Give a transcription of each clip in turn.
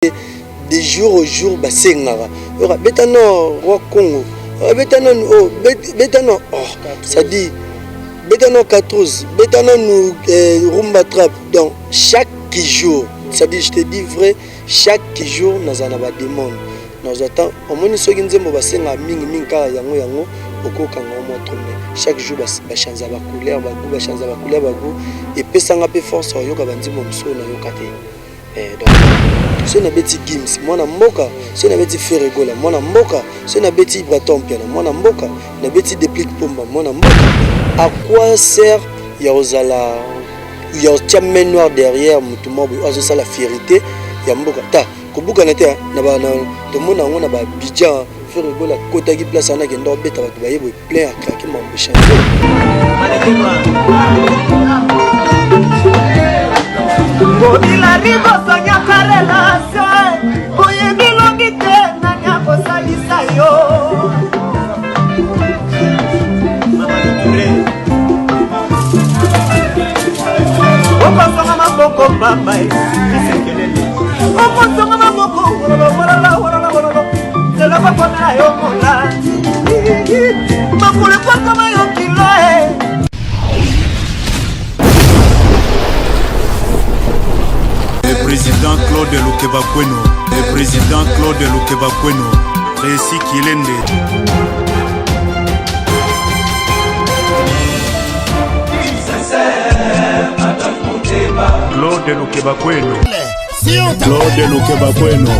des jours au jour basengara betano roi Congo betano betano ça dit betano 14 betano nous rumba trap donc chaque jour ça dit je te dis vrai chaque jour nous en avons des demandes nous attend au moins ceux qui nzembo basenga mingi kala yango okokanga mo tourner chaque jour ba changer ba couleur ba goût ba changer ba couleur ba goût et pesanga pe force yoka bandimo msona yokate donc ce n'est pas Gims, moi mboka, ce n'est pas Ferregola, moi mboka, ce n'est pas Ibraton Piana, moi mboka, ce n'est pas Déplique Pomba, moi mboka. À quoi sert Yaozala, il y a un main noir derrière, mutumo, ça la fierté, ya mboka. Ta, kobuka nete, na ba na, tout le monde a on a ba Bidjan, Ferregola, kota qui place ana kendo beta ba tubaye plein à craquer mon méchant. Le président Claude Lukebakweno, le président Claude Lukebakweno, Réci Kilende. Claude Lukebakweno, Claude Lukebakweno.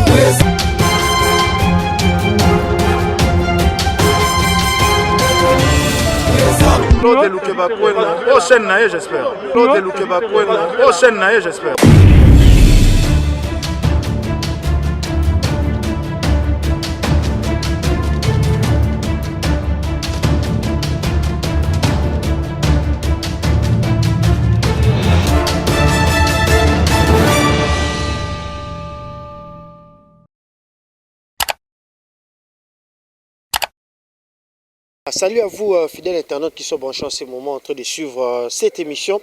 Claude Lukebakweno, prochaine naïe j'espère. Claude Lukebakweno, prochaine naïe j'espère. Salut à vous, fidèles internautes qui sont branchés en ce moment en train de suivre cette émission.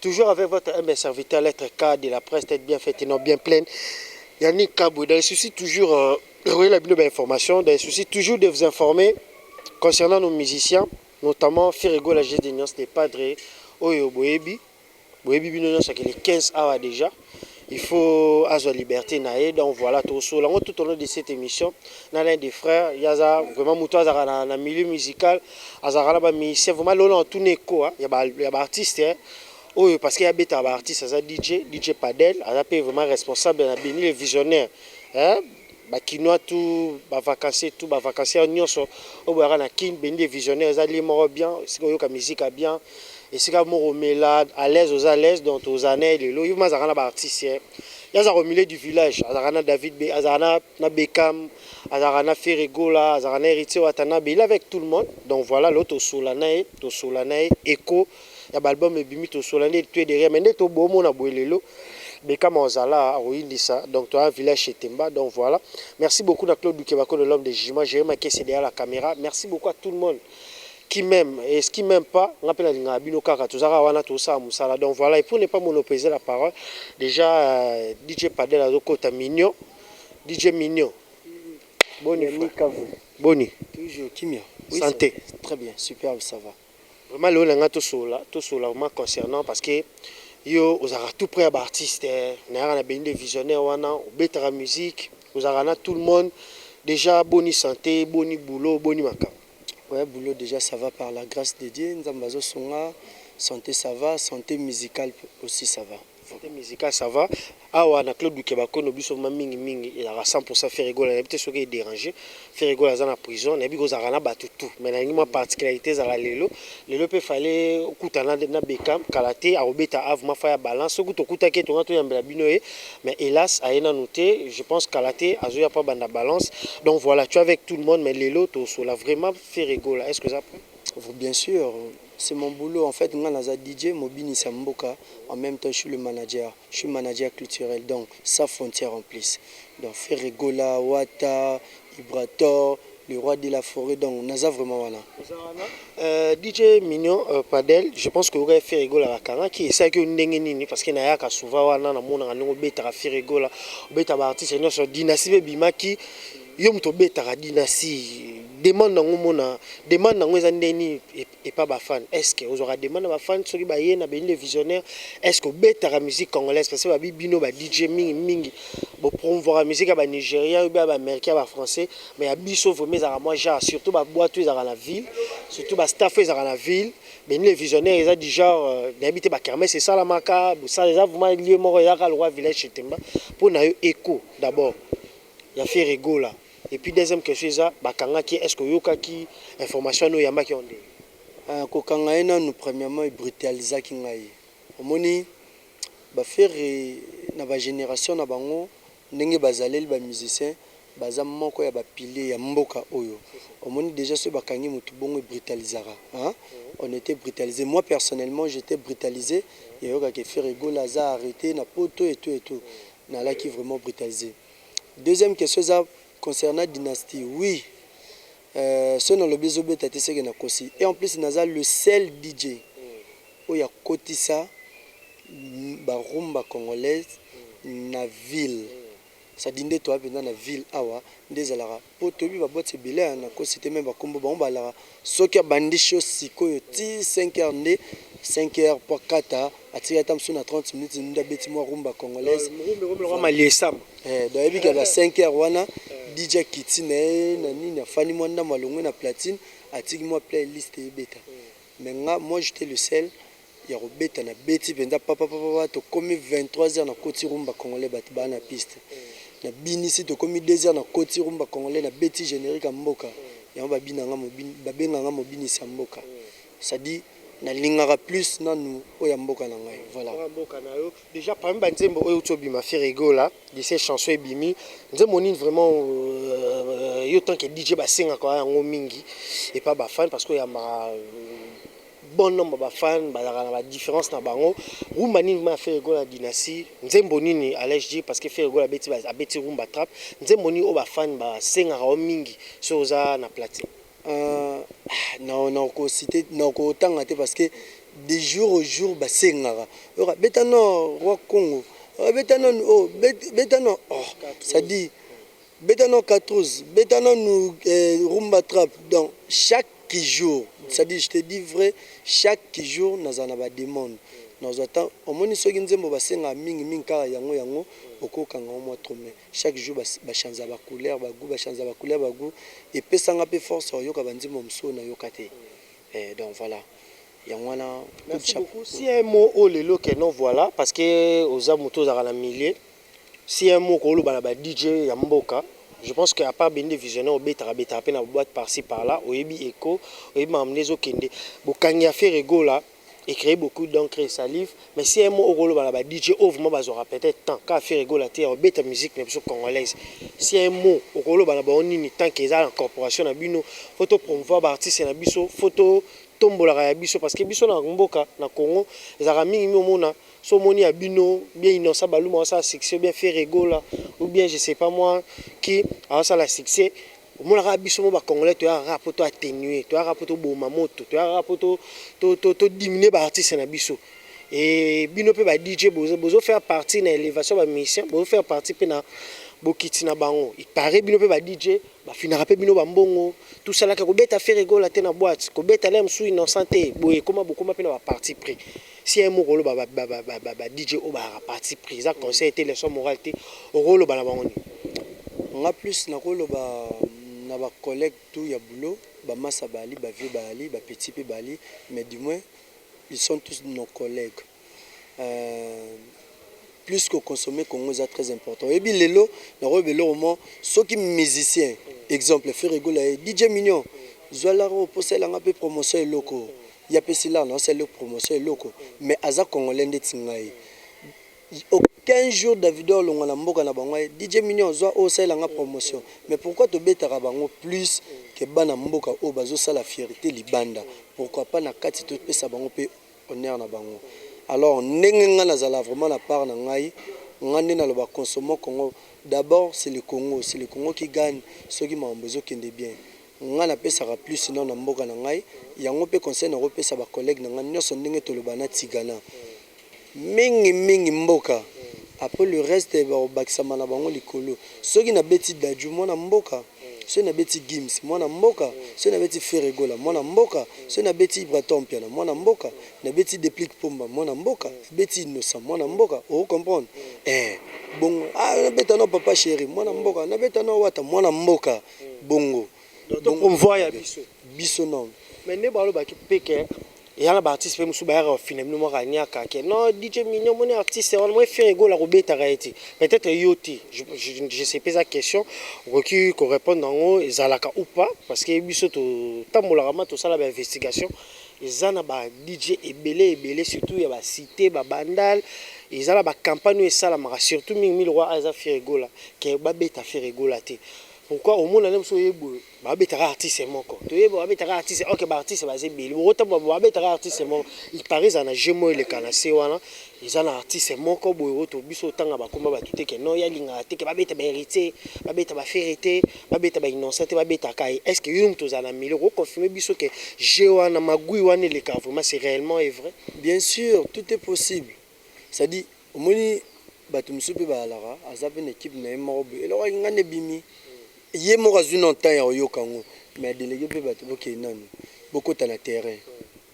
Toujours avec votre serviteur, lettre K de la presse, tête bien faite et non bien pleine. Yannick Kabou, dans le souci toujours, la information, dans le souci toujours de vous informer concernant nos musiciens, notamment Ferrego, la Gédéniance des Padres, Oyo Boebi. Boebi Binono, c'est les 15 heures déjà. Il faut avoir liberté naïe, donc voilà tout au long de cette émission l'un des frères il y a vraiment muto dans le milieu musical azara ba musicien vraiment là tout neko il y a artiste parce qu'il y a bêta artiste ça DJ Padel a vraiment responsable na béni les visionnaires ba kinoa tout ba vacances tout ba vacances nyonso au bara na kin béni les visionnaires ça li moro bien c'est ka musique bien et c'est comme Romela à l'aise donc aux années les lois il m'a zarana ba artiste il y a au milieu du village azarana David B azarana na Beckham azarana Ferregola azarana héritier Watana il est avec tout le monde donc voilà l'autre solanae Echo il y a album bimi to solanae tu es derrière mais neto bomo na boelelo Beckham ozala oindisa donc toi un village chez Temba donc voilà merci beaucoup à Claude Lukebako de l'homme de jugement j'ai remarqué c'est derrière la caméra merci beaucoup à tout le monde qui m'aime et ce qui m'aime pas on appelle la binokaka tozara wana to ça musala donc voilà et pour ne pas monopoliser la parole déjà DJ Padel azokota mignon DJ mignon boni boni toujours kimia oui, santé très bien superbe ça va vraiment le nanga to sola vraiment concernant parce que yo ozara tout près à artiste na na bende visionnaire wana obetara musique ozara tout le monde déjà boni santé boni boulot boni makam. Ouais, boulot déjà ça va par la grâce de Dieu. Nzambazo songa, santé ça va, santé musicale aussi ça va. Santé musicale ça va. Ah ouais, na Claude Lukebako no biso mingi il a 100% Ferregola, il a peut-être ce qui est dérangé. Ferregola dans la prison, na biko zarana batutu. Mais na ngima particularité za lelo peut fallait kutana na Beckham kalaté a obeta avma fa ya balance ko to kutake to ngato yambela binoé mais hélas a ena noté, je pense kalaté azoya pas banda balance. Donc voilà, tu es avec tout le monde mais lelo to so la vraiment Ferregola. Est-ce que ça bien sûr, c'est mon boulot. En fait, moi, je suis DJ, Mobini Samboka. En même temps, je suis le manager. Je suis manager culturel. Donc, sa frontière en plus. Donc, Ferregola, Wata, Ibrator, le roi de la forêt, donc naza vraiment voilà. DJ Mignon Padel, je pense que vous avez fait rigoler à Kanga qui est ça que nous parce qu'il y a souvent wana na mona na beta fait rigoler beta artiste no so dynastie bimaki yom to beta dynastie demande na mona demande na ngeza ndeni et pas ba fan est-ce que vous aura demande ba fan soki ba yena ben les visionnaires est-ce que beta la musique congolaise parce que ba bino ba DJ mingi bo promouvoir la musique ba Nigeria ou ba américain ba français mais ya biso vraiment à moi genre surtout ba boîte dans la ville surtout ba staff dans la ville ben les visionnaires ils a du genre d'habiter ba kermesse c'est ça la maka ça les a vraiment lié mort ya ka le roi village Chetemba pour na écho d'abord il y a fait rigolo là. Et puis deuxième question ça bakanga qui est-ce que yoka qui information no yamba qui onde ko kanga ena nous premièrement brutaliser ki ngai omoni ba faire na ba génération na bango ndenge bazaleli ba musicien baza moko ya ba pilier ya mboka oyo omoni déjà ce bakangi mutu bongo brutalisera hein on était brutalisé moi personnellement j'étais brutalisé et yoka qui fait rigolo za arrêté na poto et tout na là qui vraiment brutalisé. Deuxième question ça concernant dynastie, oui. Ce n'est le besoin de tâter na kosi. Et en plus, naza le seul DJ où il y a kotisa ba rumba congolaise na ville. Ça dinde toi pendant la ville awa ndezalara. Po tobi ba bote belé na kosi te même ba kombo ba ombalara. Soki ya bandi chose sikoyo ti 5h ndé 5h pour 4 atika tamsu na 30 minutes nda beti mo rumba congolaise. Rumba liesam. Dayebi ka ba 5h wana DJ Kitine na nini afani mwanda malongwe na platine atiki moi playlist e beta. Mais moi j'étais le seul ya robeta na beti penza papa to komi 23h na koti rumba congolais bat ba na piste. Na binisi to komi 2h na koti rumba congolais na beti générique mboka. Ya ba binanga mobini ba benga mobini sa mboka. Ça dit na lingara plus nanu oya mboka na ngai voilà mboka na yo déjà parmi ba nzembo oyo tobi ma fait rigolo là de ces chansons ebimi nzembo nini vraiment yo tant que DJ ba senga kwa yango mingi et pas ba fan parce que ya ma bon nombre ba fan ba la différence na bango rumba nini ma fait rigolo la dynastie nzembo nini allais dire parce que fait rigolo a beti rumba trap nzembo nini o ba fan ba senga ka mingi so za na platine non cité non tanga te parce que de jour au jour ba sengara betano roi Congo betano oh betano oh ça dit betano 14 betano nous rumba trap donc chaque jour ça dit je te dis vrai chaque jour nous en avons des demandes nous attend au moins soki nzembo ba senga mingi kaka yango okokanga mo tromé chaque jour ba chanza ba couleur ba goût ba chanza ba couleur ba goût et pesanga pe force yoka banzimo mso na yokate donc voilà yangwana merci beaucoup si un mot au lelo que non voilà parce que aux amotos à la millier si un mot ko lo ba DJ ya mboka je pense que à part bende visionnaire obeta pe na boîte par-ci par-là oyebi echo oyebi mamnezo kende bokangi a fait rigolo là et créer beaucoup d'encre et salive mais si un mot au rôle ba DJ vraiment bazora peut-être tant qu'à faire rigolo la terre beta musique mais congolaise si un mot au rôle ba nini tant qu'ils a en corporation na bino photo promouvoir ba artiste na biso photo tombola ya biso parce que biso na mboka na Congo ezara mingi mona so moni ya bino bien innocent baluma ça succès bien faire rigolo ou bien je sais pas moi qui a ça la succès mon rabiso ba congolais tu as rapport to atténuer tu as rapport to boma moto tu as rapport to diminuer ba artiste na biso et bino pe ba DJ bozo faire partie na élévation ba musicien bozo faire partie pe na bokiti na bango il paraît bino pe ba DJ ba finira pe bino ba mbongo tout ça là ko beta faire rigolo te na boîte ko beta lem sou innocenté boye comment pe na ba parti pris si un mot rolo ba DJ o ba parti pris ça conseil était leçon morale te rolo ba na bango ni nga plus na rolo ba na ba collègue tout ya boulot ba massa bali ba vieux bali ba petit pe bali mais du moins ils sont tous nos collègues plus que consommer Congo c'est très important et bien lelo na rebelo au moins ceux qui musiciens exemple fait rigoler DJ Mignon zola ro posela nga pe promotion et loco il y a pesi là non c'est le promotion et loco mais aza congolais ndetingai aucun jour Davido longa mboka na bango DJ Mignon zo o sala nga promotion mais pourquoi to betara bango plus que bana mboka o bazo sala fierté libanda pourquoi pas na kati to pesa bango pe honneur na bango alors ndenge nga nazala vraiment la part na ngai ngande na loba consommer Congo d'abord c'est le Congo qui gagne ceux qui m'ont besoin kende bien nga napesaka plus na mboka na ngai yango pe conseil na kopesa ba collègue na nga nyonso ndenge toloba na tigana mingi mboka après le reste ba obakisama na bango likolo soki na beti daju mwana mboka soki na beti Gims mwana mboka soki na beti Ferregola mwana mboka soki na beti Ibraton Piana mwana mboka na beti Deplique Pomba mwana mboka beti Innocent mwana mboka o comprendre bongo na beta no papa chéri mwana mboka na beta no wata mwana mboka bongo donc promouvoir ya biso non mais ne ba lo ba ki peke yala ba artiste pe musu ba ya finalement mo kanya ka ke non DJ Mignon mon artiste on moi Ferregola ko beta raiti peut-être yoti je sais pas la question recu ko répondre en haut ezalaka ou pas parce que biso to tamola rama to sala ba investigation ezana ba DJ ebele surtout ya ba cité ba bandal ezala ba campagne esala mara surtout mingi roi aza Ferregola ke ba beta Ferregola te pourquoi au monde même so yebo ba betara artiste moko to yebo ba betara artiste OK ba artiste ba zebeli bota ba betara artiste moko il paraît ana jemo le kanase wana izana artiste moko boyo to biso tanga ba komba ba tuteke no ya linga te ke ba beta ba hérité ba beta ba férité ba beta ba innocent ba beta kai est-ce que yum to zana milo ko confirmer biso que jewana magui wana le ka vraiment c'est réellement est vrai bien sûr tout est possible ça dit omoni bato musupe ba alara azape une équipe na moko et lo ngane bimi yé mo razuna en temps ya oyokango mais délégué pe bato boké nanu beaucoup na terrain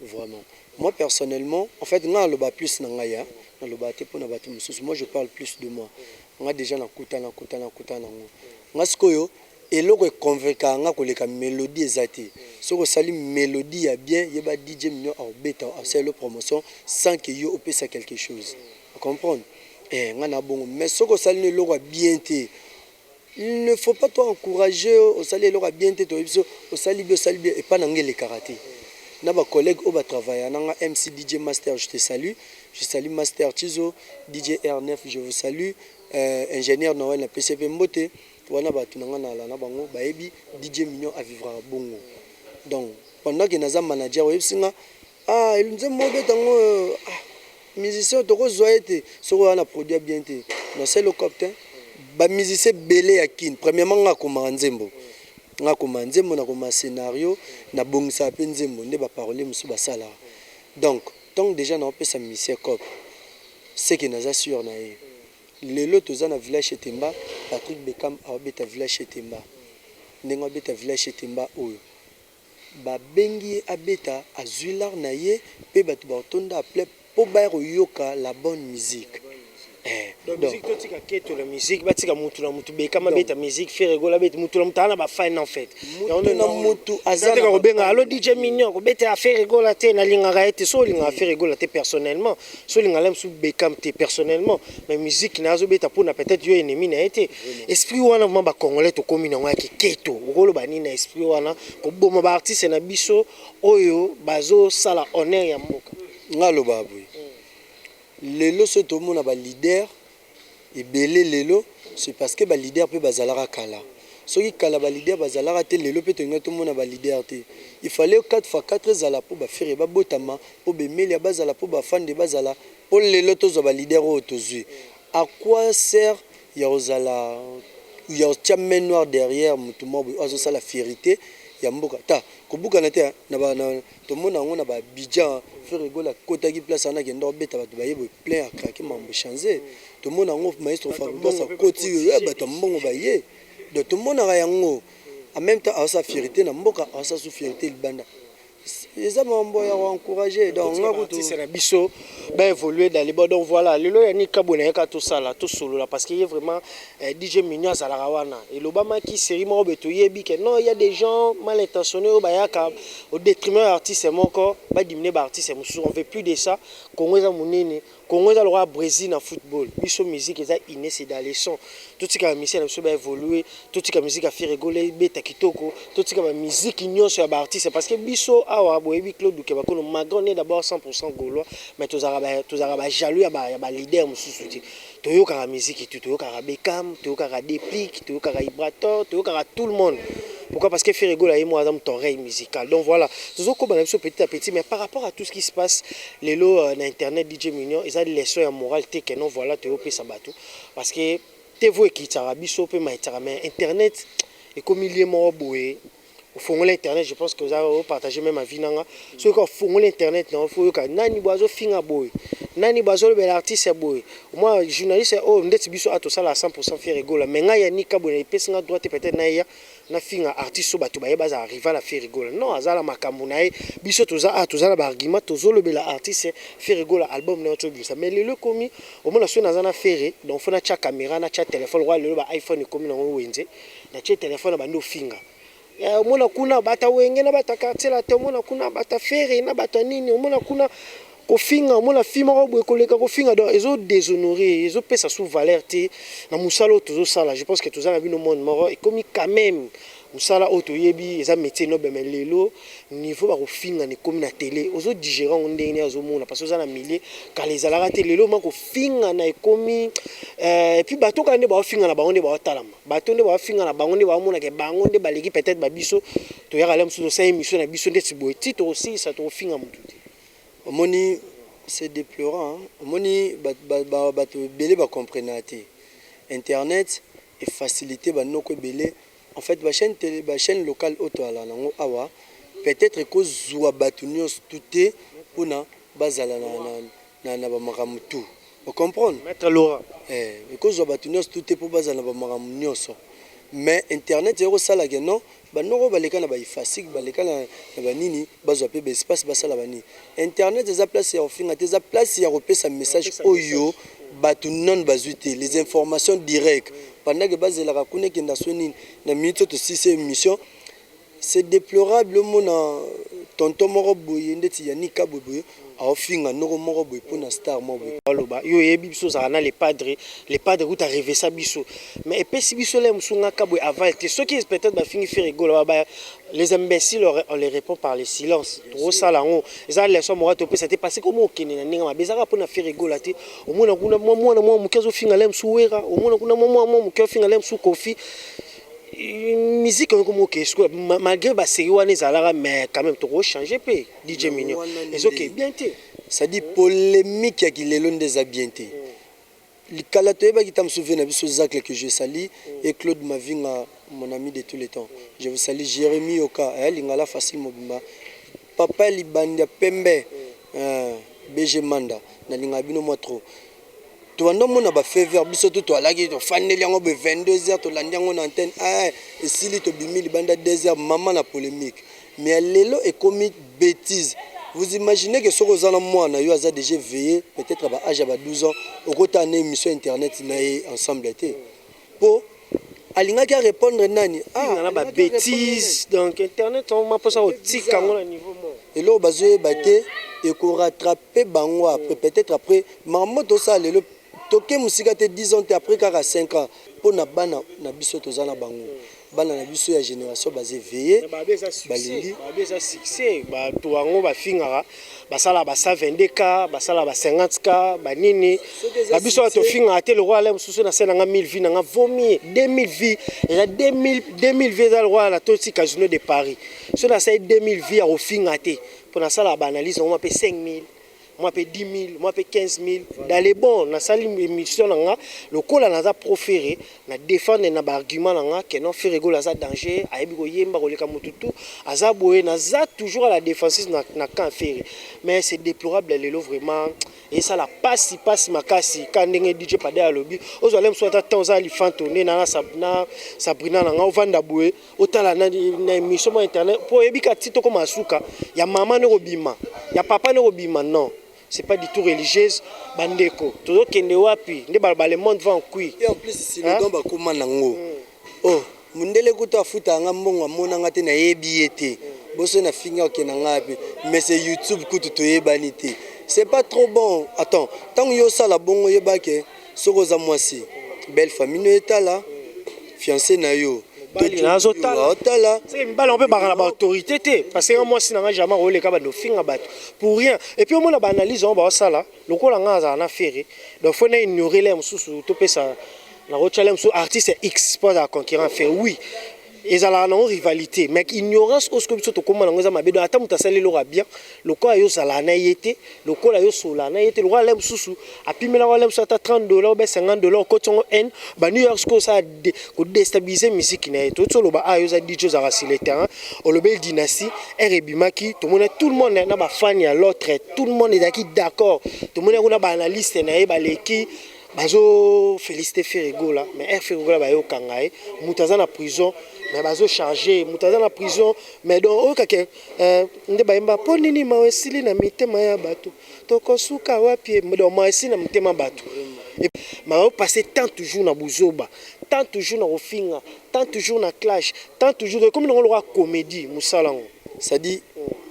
vraiment moi personnellement en fait nga loba plus na ngaya na loba te pona bato mususu moi je parle plus de moi nga déjà na kutana nga sikoyo eloko e convaincre nga ko leka mélodie ezati soko sali mélodie ya bien yeba DJ Mignon au beta à faire promotion sans que yo opesa quelque chose vous comprenez nga na bongo mais soko sali ne loko bien te il ne faut pas toi encourager au salaire leur bien tête au salaire et pas dans les karaté. Na ba collègue au ba travailler na MC DJ Master je te salue, je salue Master Tizo, DJ R9 je vous salue, ingénieur Noël na PCP Mbote, wana ba tunanga na na bango ba ebi DJ Mignon à vivre à bongo. Donc pendant que naza manager au singa il nous mo betango musicien to ko zoete so wana produit bien te. Na c'est le cocktail ba musicien belé ya kin premièrement nga koma nzembo na koma scénario na bongisa pe nzembo nde ba parole musu ba sala donc tant déjà na pesa musicien cop c'est que naza sûr na ye lelo toza na village Temba Patrick Bekam a beta village Temba ndenga beta village Temba oyo ba bengi abeta azular na ye pe batu ba tonda appelé po ba yoka la bonne musique. Donc musique totika keto la musique batika mutu na mutu beka mabeta musique Ferregola beta mutu na mutu ana ba fan en fait on na mutu azana ko benga allo DJ Mignon ko beta Ferregola te na linga raete so linga Ferregola te personnellement so linga lem su beka te personnellement mais musique na zo beta pour na peut-être yo ennemi na été esprit wana mamba congolais to komi na ngaki keto rolo bani na esprit wana ko boma ba artiste na biso oyo bazo sala honneur ya mboka ngalo babu lelo so to mona ba leader et belé lelo c'est parce que ba leader peut bazalaka kala soki kala ba leader bazalaka te lelo peut to to mona ba leader te il fallait 4x4 zala pour ba faire ba botama pour be melia bazala pour ba fan de bazala pour lelo to zo ba leader o to zui à quoi sert ya ozala ya champion noir derrière mutu mo azo ça la fierté ya mboka ta kobuka na te na ba to mona ngona ba Abidjan Ferregola kota ki place ana kendo beta batu bayebo plein à craquer mambo changer to mona ngo maestro Faruba sa koti bata mbongo baye de to mona ga yango en même temps à sa fierté na mboka à sa sous fierté libanda les amambo ya encourager donc ngakutu c'est la biso ba évoluer dans les bords donc voilà lelo ya ni kabona ka to sala to solo là parce qu'il y a vraiment DJ Mignon za la rawana et l'obama qui série mo beto yebi que non il y a des gens mal intentionnés au bayaka au détriment artiste moko ba diminuer ba artiste musu on veut plus de ça Congo za munene Congo za le roi Brésil na football biso musique eza iné c'est dans les sons tout ce que musique na biso ba évoluer tout ce que musique a fait rigoler beta kitoko tout ce que musique nyonso ya ba artiste parce que biso awa boyebi Claude Dukeba kono magone d'abord 100% gaulois mais tous araba jaloux ya ba leader mususu ti toyoka la musique et toyoka Bekam toyoka Deplique toyoka Ibrator toyoka tout le monde. Pourquoi? Parce que Ferregola et moi avons ton oreille musicale. Donc voilà, nous avons petit à petit, mais par rapport à tout ce qui se passe, les lots internet DJ Mignon, ils ont des leçons à morale, que non voilà, tu es sabato. Parce que tu vois qui t'as rabi, mais internet, et comme il est mort, fongola internet, je pense que vous avez partagé même ma vie nanga. Ceux qui fongola internet, non, faut que nani boiso finga boy, nani boiso le bel artiste boy. Moi journaliste, oh ndeti biso ato ça la 100% faire rigola. Mais nga ya nika boy, pesi nga droite peut-être na ya na finga artiste so bato ba yeba arriver à faire rigola. Non, azala makambo na ye biso toza toza na argument tozo le bel artiste faire rigola album na autre bisa. Mais le komi au moins na so na zana faire donc faut na cha caméra na cha téléphone roi le ba iPhone komi na wenze na cha téléphone ba ndo finga. Omona kuna bata wenge na bata quartier la te omona kuna bata fere na bata nini omona kuna kofinga omona fima ko boye koleka kofinga donc ezo déshonorer ezo pesa sous valeur te na musalo tozo sala. Je pense que toza na bino monde mort et comme quand même musala oto yebi eza métier no be lelo niveau ba kofinga ne comme na télé ozo digérer on ndenge azo mona parce que oza na milieu kala la télé lelo ma kofinga na ekomi et puis bato ka nde ba kofinga na bango nde ba otalama bato nde ba kofinga na bango nde ba mona ke bango nde baleki peut-être ba biso to ya kala muso sa émission na biso nde tiboye titre aussi ça to kofinga mutu omoni c'est déplorant omoni bato belé ba comprendre te internet et facilité ba noko belé. En fait, la chaîne locale auto ala nango awa peut-être que zoua batunios touté pour na bazala na ba makamutu. Vous comprenez? Maître Laura. Que zoua batunios touté pour bazala na ba makamunyoso. Mais internet zéro ça la non, ba noko baleka na ba ifasik baleka na ba nini bazwa pe espace basala bani. Internet des place ya ofinga des place ya repesa message oyo batu non bazuité les informations directes. Pendant que base la rakune qui n'a soigné na minute de 6 émission c'est déplorable mon tonton moko boye ndeti yanika boye a finga noko moko boye pour na star moko baloba yo yebi biso za na les padres où arrivé ça biso mais epesi biso le musunga ka boye avant te ceux qui peut-être ba fingi faire rigolo ba les imbéciles on les répond par le silence trop ça là on ça les sommes to c'était passé comme okene na ninga mabezaka pour na faire rigolo te au moins kuna moi mukezo finga le msuwera au moins kuna moi mukezo finga le msu kofi musique comme OK malgré ba série wana ezalaka mais quand même trop changer pe DJ Mignon et OK bien té ça dit polémique ya kilelo ndeza bien té likala to eba kitam souvenir biso Zach que je salue et Claude Mavinga mon ami de tous les temps je vous salue Jérémy Oka lingala facile mobimba papa libanda pembe BG Manda na linga bino moi trop tu vas non mon ba faveur biso tout toi là qui to faneli yango be 22h to landi yango na antenne et sili to bimi libanda 2h maman na polémique mais lelo est commis bêtise. Vous imaginez que ce que vous avez moi na yo a déjà veillé peut-être à âge à 12 ans au côté d'une émission internet na ensemble été pour alinga ki répondre nani na ba bêtise donc internet on m'a pas ça au tika ngona niveau mo et là bazé baté et ko rattraper bango après peut-être après maman to ça lelo toke musika te 10 ans après kaka 5 ans pour na bana na biso to zana bango bana na biso ya génération basé veillé balili babeza succès ba to wango ba fingara basala ba 122k basala ba 50k ba nini ba biso to finga te le roi la mususu na sena nga 1000 vies na nga vomi 2000 vies et la 2000 vies dans le roi la toti casino de Paris so na say 2000 vies au finga te pour na sala ba analyse on m'appelle 5000 moi paye 10 000, moi paye 15 000. Dans les bons, dans la émission, le col a proféré, na défendre na argument que non fait rigolo à danger, à ebigo yemba koleka mututu, aza boye na za toujours à la défensive na kan faire. Mais c'est déplorable les lots vraiment et ça la passe makasi quand ndenge DJ Padé à lobby. Aux allem soit temps za li fantoné na Sabrina na ovanda boye, otala na émission internet pour ebika tito comme asuka, ya maman ne robima, ya papa ne robima non. C'est pas du tout religieuse bandeko todo kende wapi nde balba le monde va en kui et en plus si le don ba koma nango oh mundele kuta futa nga mbongo mona ngate na yebiete boso na finga okena ngapi mais c'est YouTube kutu to yebani te c'est pas trop bon attends tant yo sala bongo yebake soko za mwasi belle famille no etala fiancé na yo c'est une balle on peut barrer la autorité parce que moi si n'a jamais roulé comme nos finga bat pour rien et puis au moins la analyse on va ça là le coup là nga na faire donc faut na ignorer les sous tout ça la route challenge sur artiste X pas à concurrent fait oui ezala na rivalité mais ignorance osko biso to koma nango za mabedo ata mutasali lo bien lokola yo sala na yete lokola yo sola na yete lokola lem susu apimela wala musu ata $30 be $50 ko tongo en ba New York ko ça ko déstabiliser musique na yeto to loba ayo za DJ za rasile terrain o lobe dynastie erebimaki to mona tout le monde na ba fan ya l'autre tout le monde est d'accord to mona kuna ba analyste na ye ba leki bazo féliciter Ferrego là mais Ferrego là ba yo kangae mutaza na prison mais bazo charger mutaza na prison mais donc o kake nde ba imba ponini mawesili na mitema ya bato tokosuka wapi donc mawesili na mitema bato et ma passer tant toujours na buzoba tant toujours na ofinga tant toujours na clash tant toujours comme on l'aura comédie musalango ça dit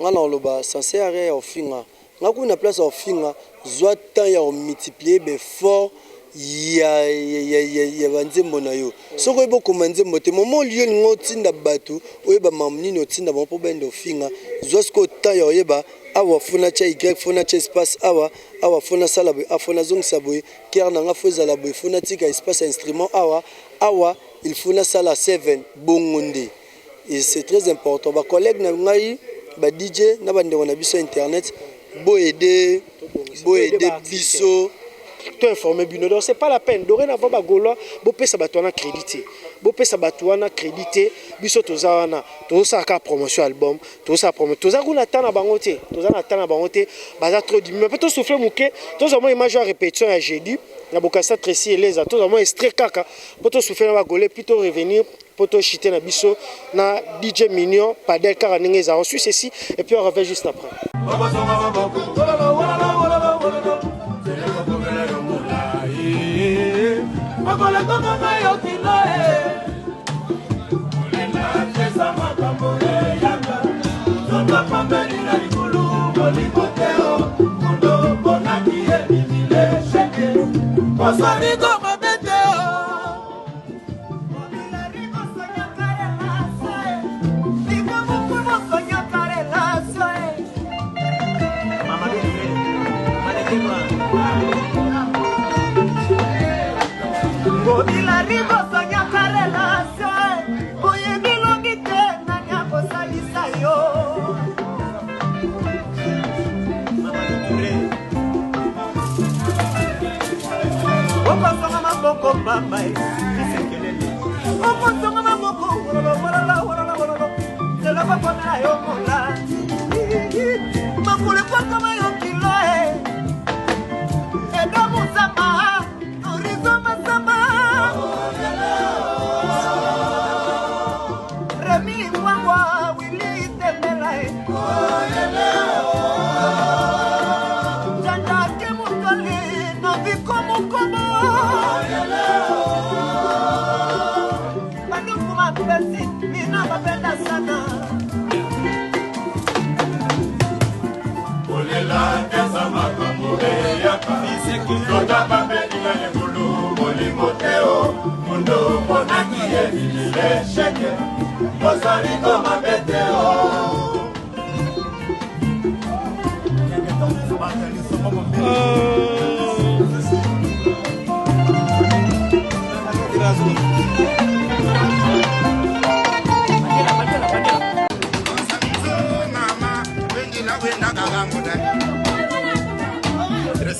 ngana oloba sincère ya ofinga ngaku na place ofinga zwa temps ya multiplier be fort ya banzembo na yo soko ebo komanzembo te moment lieu ngo tinda batu oyeba mamnini otinda bon po bendo finga zosko ta yo yeba awa fona cha y fona cha espace awa fona sala boy afona zong saboy ker na nga foza la boy fona tika espace instrument awa il fona sala 7 bongonde et c'est très important ba collègue na ngai ba DJ na bande na biso internet bo aider biso to informer bino donc c'est pas la peine dorénavant ba golo bo pesa batwana crédité bo pesa batwana crédité biso tozawana toza ka promotion album toza promotion toza kuna tana bangote toza na tana bangote baza trop dit mais peut souffler muke toza mo image répétition ya jeudi na bokasa Tracy Eleza toza mo extrait kaka poto souffler na ba golo plutôt revenir poto chiter na biso na DJ Mignon Padel Karaningeza on suit ceci et puis on revient juste après.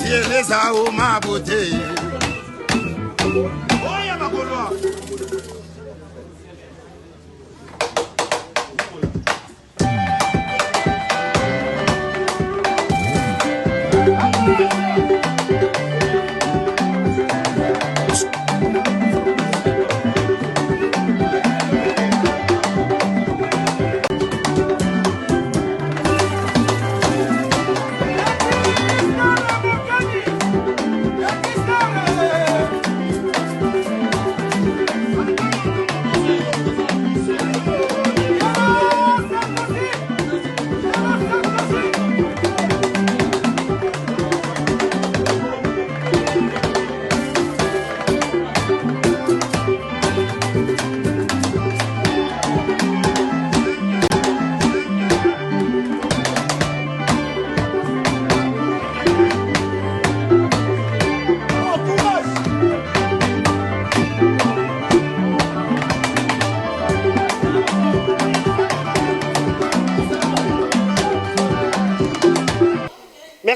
Eleza o mabote oya bakolo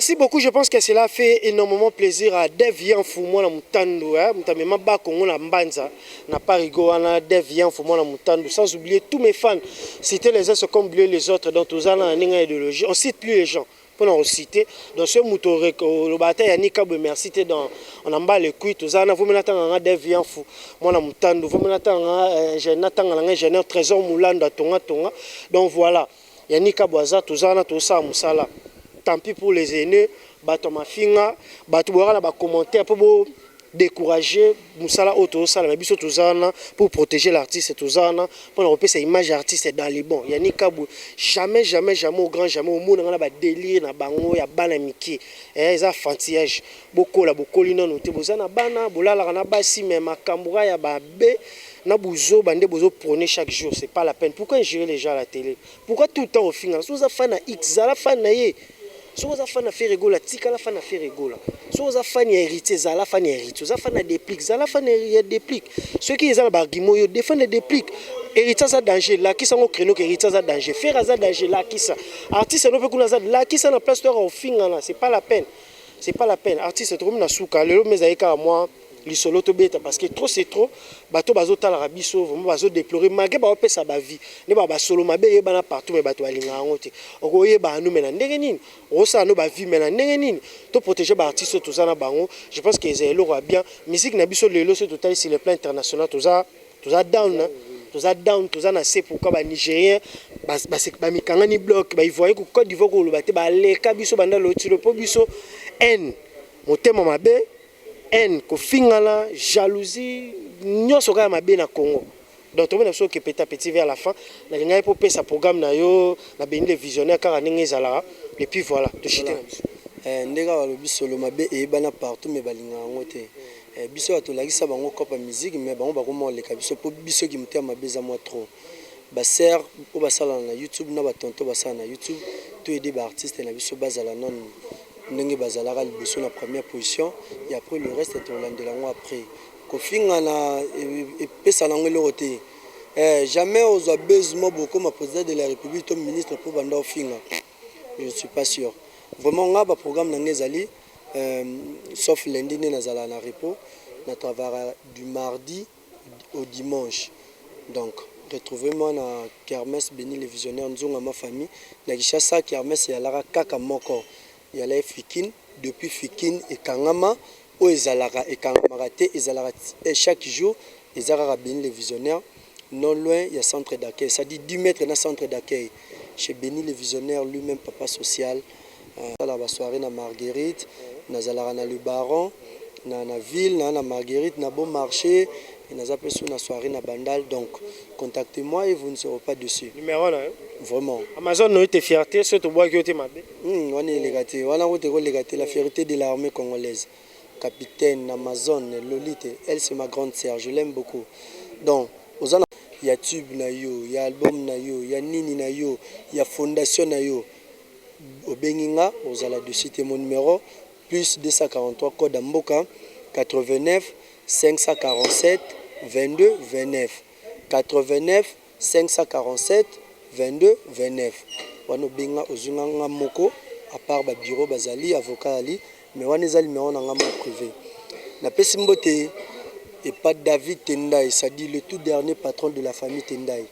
Merci beaucoup. Je pense que cela fait énormément plaisir à Devian Fumona Mutando. Mutamema Bakongo na Mbanza. Na Parigo, na Devian Fumona Mutando. Sans oublier tous mes fans. Citer les uns, c'est comme oublier les autres. Donc, tous en idéologie. On cite plus les gens. Pour nous citer. Dans ce moutoré, le bataille Yannick Kabou, merci. On en bat les couilles. Tous en vous m'attendez à Devian Fumona Mutando. Vous m'attendez à ingénieur Trésor Moulanda Tonga Tonga. Donc, voilà. Yannick Kabouaza, tous en tout ça, Moussala. Tant pis pour les aînés, bato mafinga, bato bora ba commentaire pour décourager musala auto sala mais biso tozana pour protéger l'artiste tozana pour repérer cette image artiste dans les bons. Yannick Kabou jamais au grand jamais au monde on a ba délire na bango ya bana miki. Eza fantillage. Bokola bokolina no te bozana bana bolala na basi mais makambura ya ba be na bozo bande bozo prôner chaque jour, c'est pas la peine. Pourquoi ingérer les gens à la télé? Pourquoi tout le temps au final? Sous fan à X, à la fan na ye. Si vous avez fait un rigola, tika la fan a fait rigola. Si vous avez fait un héritier, zala fan héritier. Vous avez fait un déplique, zala fan déplique. Ceux qui ont barguimo, ils défendent déplique. Héritier ça danger, là qui sont au créneau que héritier ça danger. Faire ça danger, là qui ça. Artiste ne peut pas ça, là qui ça na place de au fin là, c'est pas la peine. C'est pas la peine. Artiste trop na souka, le mais aïka moi. Lisolo to beta parce que trop c'est trop bato bazo tala rabiso vraiment bazo déplorer malgré ba opesa ba vie ne ba solo mabe yeba na partout mais bato alinga ngote okoye ba nu mena ndenge nini osa no ba vie mena ndenge nini to protéger ba artiste tout ça na bango. Je pense que ezelo va bien musique na biso lelo c'est total sur le plan international tout ça down tout ça na c'est pourquoi ba nigérien ba mikanga ni bloc ba ivoire ko Côte d'Ivoire ko lobate ba leka biso banda lotilo po biso en motema mabe haine, kofingala, jalousie, nyonso kaka mabe na Congo. Donc tout le monde qui petit à petit vers la fin, na linga pour sa programme na yo, na béni les visionnaires car ndenge ezala et puis voilà, de chiter. Ndeka wa biso lo mabe e bana partout mais balinga ngote. Biso atolakisa bango kopa musique mais bango bakoma leka biso po biso ki mutia mabe za moi trop. Ba sœur o basala na YouTube na ba tonto basala na YouTube, to aider ba artiste na biso bazala non ndenge bazalaka liboso na première position et après le reste est Orlando lango après kofinga na pesa lango lote jamais aux besoin beaucoup ma président de la République ou ministre pour banda ofinga je ne suis pas sûr vraiment nga ba programme na ngezali sauf lundi na zala na repos na travailler du mardi au dimanche donc retrouvez-moi na kermesse béni les visionnaires nzonga ma famille na Kishasa kermesse ya lara kaka moko. Il y a les Fikine, depuis Fikine et Kangama, où Ezalara et Kangamarate, Ezalara chaque jour, Ezara béni les visionnaires, non loin, il y a centre d'accueil, ça dit 10 mètres dans le centre d'accueil. Chez Béni les visionnaires, lui-même papa social, la soirée na Marguerite, na Zalara na le Baron, na ville, na Marguerite, na bon marché, et na zappé sur la soirée na Bandal, donc contactez-moi et vous ne serez pas dessus. Numéro là. Vraiment. Amazon n'a été fierté, c'est au bois qui était mabé. On est légaté. On a légaté la fierté de l'armée congolaise. Capitaine Amazon, Lolite, elle c'est ma grande sœur, je l'aime beaucoup. Donc, il y a tube na yo, il y a album na yo, il y a nini na yo, il y a fondation na yo. Au Benginga, vous allez de citer mon numéro, plus 243 code Mboka, 89 547 22 29. 89 547 22 29. Wano benga ozunga moko à part ba bureau bazali avocat ali mais wana ezali numéro na ngama privé. Na pesi mbote et pas David Tendai, ça dit le tout dernier patron de la famille Tendai.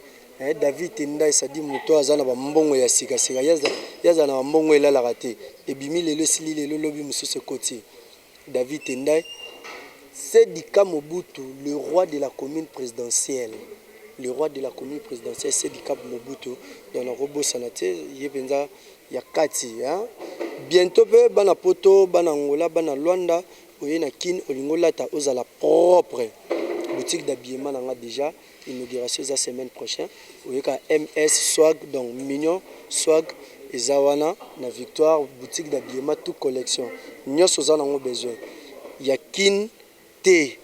David Tendai ça dit moto azana ba mbongo ya sika sika yaza na mbongo elala raté et bimi lelo sili lelo lobi mususu côté. David Tendai c'est Dika Mobutu, le roi de la commune présidentielle. Le roi de la commune présidentielle, c'est Dika Mobutu. Dans le robot sanaté, il y a Kati. Bientôt, bana poto, bana Angola, bana Luanda, oyena kin olingola ta ozala propre boutique d'habillement nanga déjà inauguration la semaine prochaine. Oyeka MS Swag donc mignon swag ezawana na Victoire boutique d'habillement toute collection. Nyoso za nango besoin. Ya kin te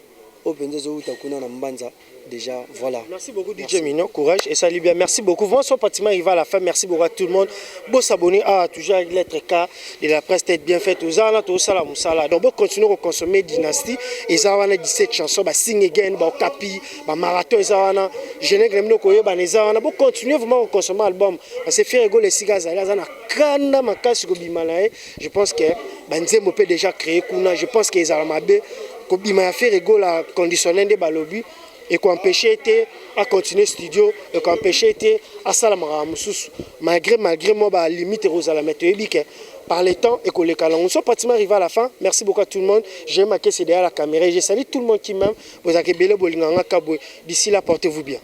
openza zo uta kuna na Mbanza déjà voilà. Merci beaucoup DJ Mignon, courage et salut bien. Merci beaucoup. Vraiment, son bâtiment arrive à la fin. Merci beaucoup à tout le monde. Bon s'abonner à toujours avec lettre K de la presse tête bien faite. Aux ala to sala musala. Donc bon continuer à consommer Dynastie. Et ça va 17 chansons, ba sing again, ba capi, ba marathon ça va. Je n'ai jamais koyo ba neza na. Bon continuer vraiment à consommer album. Parce que faire ego les cigares ça na kana makasi ko bimalae. Je pense que Banzembo peut déjà créer kuna. Je pense que Ezalamabe ko bima faire ego la conditionnel de balobi. Et qu'on empêchait à continuer le studio et qu'on empêchait à salamara malgré moi bah limite Rosa la mettre par le temps et que les calons sont pratiquement arrivés à la fin. Merci beaucoup à tout le monde. J'ai marqué c'est derrière la caméra et j'ai salué tout le monde qui m'aime. Vous avez belé bolinganga kabwe. D'ici là portez-vous bien.